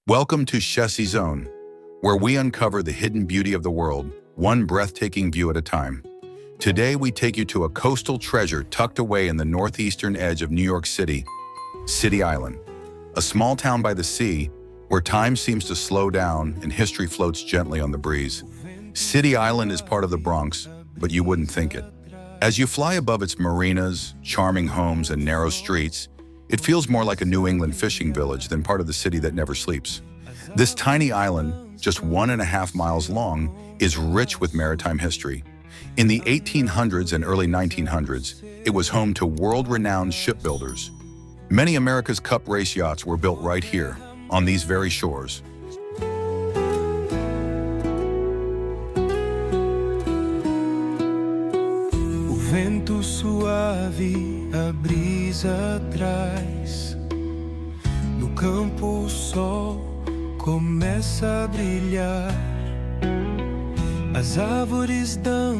Welcome to Chessy Zone, where we uncover the hidden beauty of the world, one breathtaking view at a time. Today we take you to a coastal treasure tucked away in the northeastern edge of New York City, City Island, a small town by the sea where time seems to slow down and history floats gently on the breeze. City Island is part of the Bronx, but you wouldn't think it. As you fly above its marinas, charming homes, and narrow streets, it feels more like a New England fishing village than part of the city that never sleeps. This tiny island, just 1.5 miles long, is rich with maritime history. In the 1800s and early 1900s, it was home to world-renowned shipbuilders. Many America's Cup race yachts were built right here, on these very shores. O vento suave, a brisa traz. No campo o sol começa a brilhar. As árvores dançam.